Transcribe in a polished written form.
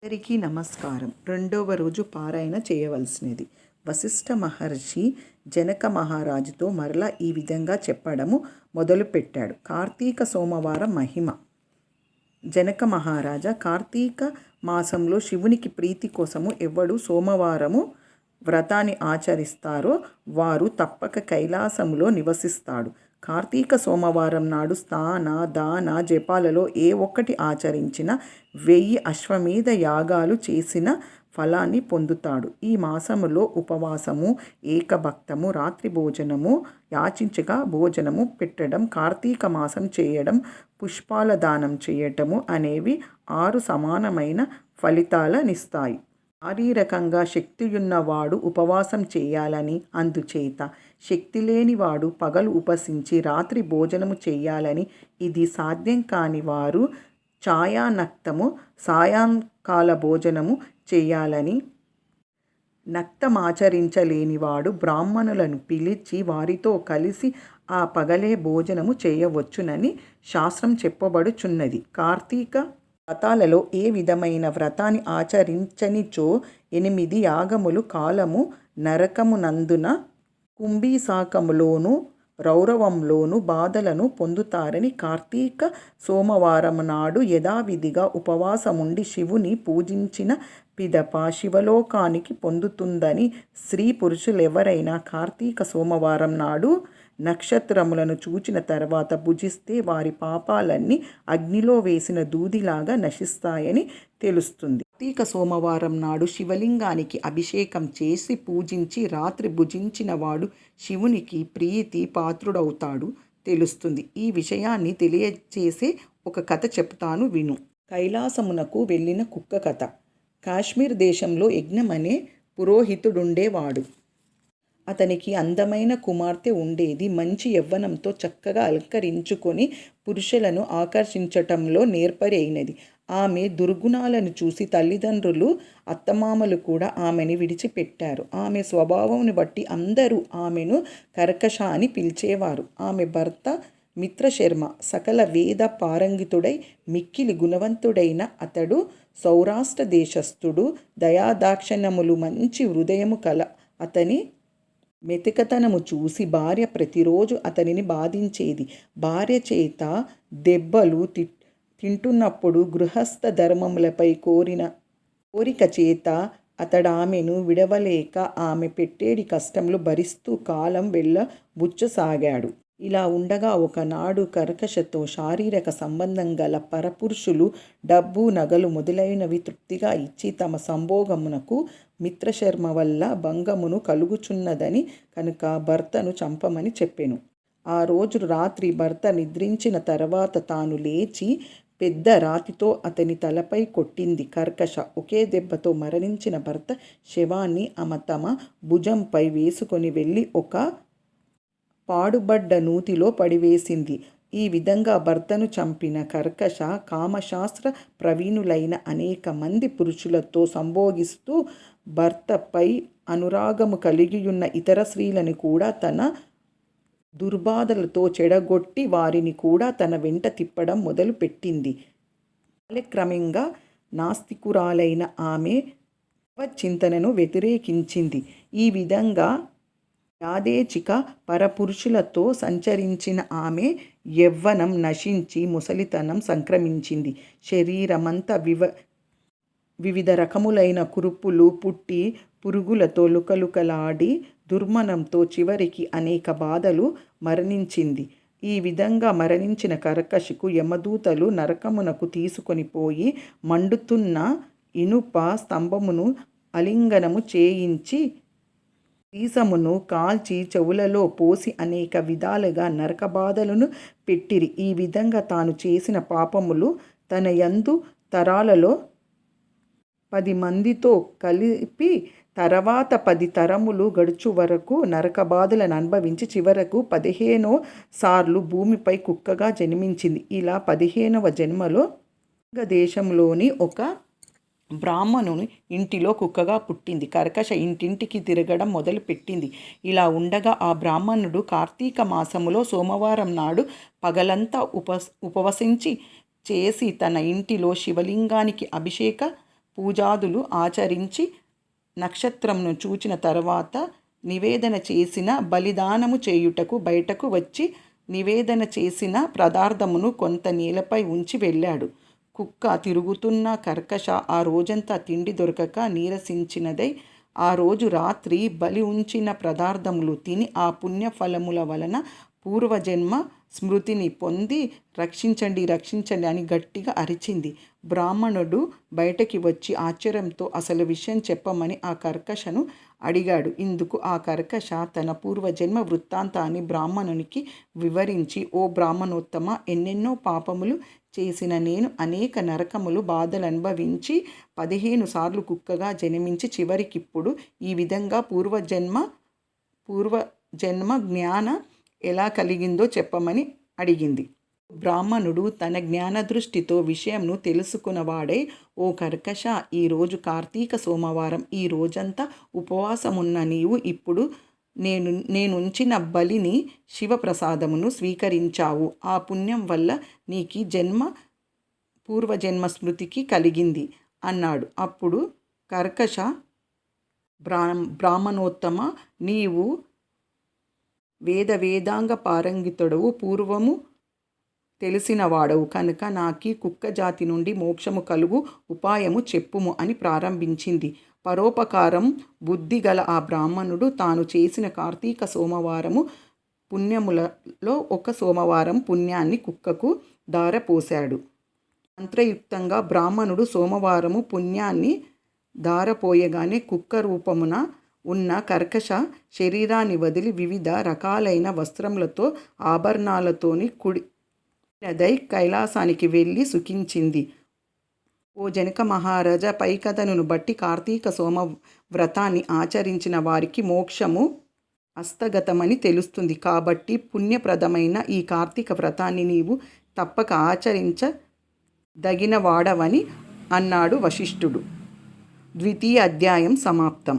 అందరికీ నమస్కారం. రెండవ రోజు పారాయణ చేయవలసినది. వశిష్ఠ మహర్షి జనక మహారాజుతో మరలా ఈ విధంగా చెప్పడము మొదలుపెట్టాడు. కార్తీక సోమవారం మహిమ. జనక మహారాజా, కార్తీక మాసంలో శివునికి ప్రీతి కోసము ఎవడు సోమవారము వ్రతాన్ని ఆచరిస్తారో వారు తప్పక కైలాసములో నివసిస్తాడు. కార్తీక సోమవారం నాడు స్నాన దాన జపాలలో ఏ ఒక్కటి ఆచరించినా 1000 అశ్వమేధ యాగాలు చేసిన ఫలాన్ని పొందుతాడు. ఈ మాసములో ఉపవాసము, ఏకభక్తము, రాత్రి భోజనము, యాచించగా భోజనము పెట్టడం, కార్తీక మాసం చేయడం, పుష్పాల దానం చేయటము అనేవి 6 సమానమైన ఫలితాలనిస్తాయి. శారీరకంగా శక్తియున్నవాడు ఉపవాసం చేయాలని, అందుచేత శక్తి లేనివాడు పగలు ఉపసించి రాత్రి భోజనము చేయాలని, ఇది సాధ్యం కాని వారు ఛాయానక్తము సాయంకాల భోజనము చేయాలని, నక్తమాచరించలేనివాడు బ్రాహ్మణులను పిలిచి వారితో కలిసి ఆ పగలే భోజనము చేయవచ్చునని శాస్త్రం చెప్పబడుచున్నది. కార్తీక వ్రతాలలో ఏ విధమైన వ్రతాన్ని ఆచరించనిచో 8 యాగములు కాలము నరకమునందున కుంభీసాకములోను రౌరవంలోను బాధలను పొందుతారని, కార్తీక సోమవారం నాడు యథావిధిగా ఉపవాసముండి శివుని పూజించిన పిదప శివలోకానికి పొందుతుందని, స్త్రీ పురుషులెవరైనా కార్తీక సోమవారం నాడు నక్షత్రములను చూచిన తర్వాత భుజిస్తే వారి పాపాలన్నీ అగ్నిలో వేసిన దూదిలాగా నశిస్తాయని తెలుస్తుంది. కార్తీక సోమవారం నాడు శివలింగానికి అభిషేకం చేసి పూజించి రాత్రి భుజించిన వాడు శివునికి ప్రీతి పాత్రుడవుతాడు తెలుస్తుంది. ఈ విషయాన్ని తెలియచేసే ఒక కథ చెప్తాను విను. కైలాసమునకు వెళ్ళిన కుక్క కథ. కాశ్మీర్ దేశంలో యజ్ఞం అనే పురోహితుడుండేవాడు. అతనికి అందమైన కుమార్తె ఉండేది. మంచి యవ్వనంతో చక్కగా అలంకరించుకొని పురుషులను ఆకర్షించటంలో నేర్పరి అయినది. ఆమె దుర్గుణాలను చూసి తల్లిదండ్రులు, అత్తమామలు కూడా ఆమెని విడిచిపెట్టారు. ఆమె స్వభావంను బట్టి అందరూ ఆమెను కర్కశ అని పిలిచేవారు. ఆమె భర్త మిత్రశర్మ సకల వేద పారంగితుడై మిక్కిలి గుణవంతుడైన అతడు సౌరాష్ట్ర దేశస్థుడు. దయాదాక్షిణ్యములు మంచి హృదయము కల అతని మెతికతనము చూసి భార్య ప్రతిరోజు అతనిని బాధించేది. భార్య చేత దెబ్బలు తింటున్నప్పుడు గృహస్థ ధర్మములపై కోరిక చేత అతడామెను విడవలేక ఆమె పెట్టేడి కష్టములు భరిస్తూ కాలం వెళ్ళబుచ్చసాగాడు. ఇలా ఉండగా ఒకనాడు కర్కశతో శారీరక సంబంధం గల పరపురుషులు డబ్బు నగలు మొదలైనవి తృప్తిగా ఇచ్చి తమ సంభోగమునకు మిత్రశర్మ వల్ల భంగమును కలుగుచున్నదని కనుక భర్తను చంపమని చెప్పెను. ఆ రోజు రాత్రి భర్త నిద్రించిన తర్వాత తాను లేచి పెద్ద రాతితో అతని తలపై కొట్టింది కర్కశ. ఒకే దెబ్బతో మరణించిన భర్త శవాన్ని ఆమె తమ భుజంపై వేసుకొని వెళ్ళి ఒక పాడుబడ్డ నూతిలో పడివేసింది. ఈ విధంగా భర్తను చంపిన కర్కశ కామశాస్త్ర ప్రవీణులైన అనేక మంది పురుషులతో సంభోగిస్తూ భర్తపై అనురాగము కలిగియున్న ఇతర స్త్రీలను కూడా తన దుర్బాధలతో చెడగొట్టి వారిని కూడా తన వెంట తిప్పడం మొదలుపెట్టింది. కాలక్రమంగా నాస్తికురాలైన ఆమె చింతనను వ్యతిరేకించింది. ఈ విధంగా యాదేచిక పరపురుషులతో సంచరించిన ఆమె యవ్వనం నశించి ముసలితనం సంక్రమించింది. శరీరమంతా వివిధ రకములైన కురుపులు పుట్టి పురుగులతో లుకలుకలాడి దుర్మనంతో చివరికి అనేక బాధలు మరణించింది. ఈ విధంగా మరణించిన కర్కశకు యమదూతలు నరకమునకు తీసుకొని పోయి మండుతున్న ఇనుప స్తంభమును ఆలింగనము చేయించి సీసమును కాల్చి చెవులలో పోసి అనేక విధాలుగా నరకబాధలను పెట్టిరి. ఈ విధంగా తాను చేసిన పాపములు తన యందు తరాలలో 10 మందితో కలిపి తర్వాత 10 తరములు గడుచు వరకు నరకబాధలను అనుభవించి చివరకు 15వ సార్లు భూమిపై కుక్కగా జన్మించింది. ఇలా 15వ జన్మలో దేశంలోని ఒక బ్రాహ్మణుని ఇంటిలో కుక్కగా పుట్టింది. కర్కశ ఇంటింటికి తిరగడం మొదలుపెట్టింది. ఇలా ఉండగా ఆ బ్రాహ్మణుడు కార్తీక మాసములో సోమవారం నాడు పగలంతా ఉపవసించి చేసి తన ఇంటిలో శివలింగానికి అభిషేక పూజాదులు ఆచరించి నక్షత్రంను చూచిన తర్వాత నివేదన చేసిన బలిదానము చేయుటకు బయటకు వచ్చి నివేదన చేసిన పదార్థమును కొంత నేలపై ఉంచి వెళ్ళాడు. కుక్క తిరుగుతున్న కర్కశ ఆ రోజంతా తిండి దొరకక నీరసించినదై ఆ రోజు రాత్రి బలి ఉంచిన పదార్థములు తిని ఆ పుణ్యఫలముల వలన పూర్వజన్మ స్మృతిని పొంది రక్షించండి రక్షించండి అని గట్టిగా అరిచింది. బ్రాహ్మణుడు బయటకి వచ్చి ఆశ్చర్యంతో అసలు విషయం చెప్పమని ఆ కర్కశను అడిగాడు. ఇందుకు ఆ కర్కశ తన పూర్వజన్మ వృత్తాంతాన్ని బ్రాహ్మణునికి వివరించి, ఓ బ్రాహ్మణోత్తమ, ఎన్నెన్నో పాపములు చేసిన నేను అనేక నరకములు బాధలు అనుభవించి 15 సార్లు కుక్కగా జన్మించి చివరికిప్పుడు ఈ విధంగా పూర్వజన్మ జ్ఞాన ఎలా కలిగిందో చెప్పమని అడిగింది. బ్రాహ్మణుడు తన జ్ఞానదృష్టితో విషయంను తెలుసుకున్నవాడై, ఓ కర్కశ, ఈరోజు కార్తీక సోమవారం. ఈ రోజంతా ఉపవాసమున్న నీవు ఇప్పుడు నేనుంచిన బలిని శివప్రసాదమును స్వీకరించావు. ఆ పుణ్యం వల్ల నీకు పూర్వజన్మ స్మృతికి కలిగింది అన్నాడు. అప్పుడు కర్కశ, బ్రాహ్మణోత్తమ, నీవు వేదాంగ పారంగితుడవు, పూర్వము తెలిసిన వాడవు కనుక నాకీ కుక్క జాతి నుండి మోక్షము కలుగు ఉపాయము చెప్పుము అని ప్రారంభించింది. పరోపకారం బుద్ధి గల ఆ బ్రాహ్మణుడు తాను చేసిన కార్తీక సోమవారము పుణ్యములలో ఒక సోమవారం పుణ్యాన్ని కుక్కకు ధారపోశాడు. మంత్రయుక్తంగా బ్రాహ్మణుడు సోమవారము పుణ్యాన్ని ధారపోయగానే కుక్క రూపమున ఉన్న కర్కశ శరీరాన్ని వదిలి వివిధ రకాలైన వస్త్రములతో ఆభరణాలతోని కుడినదై కైలాసానికి వెళ్ళి సుఖించింది. ఓ జనక మహారాజా, పై కథను బట్టి కార్తీక సోమ వ్రతాన్ని ఆచరించిన వారికి మోక్షము హస్తగతమని తెలుస్తుంది. కాబట్టి పుణ్యప్రదమైన ఈ కార్తీక వ్రతాన్ని నీవు తప్పక ఆచరించదగిన వాడవని అన్నాడు వశిష్ఠుడు. 2వ అధ్యాయం సమాప్తం.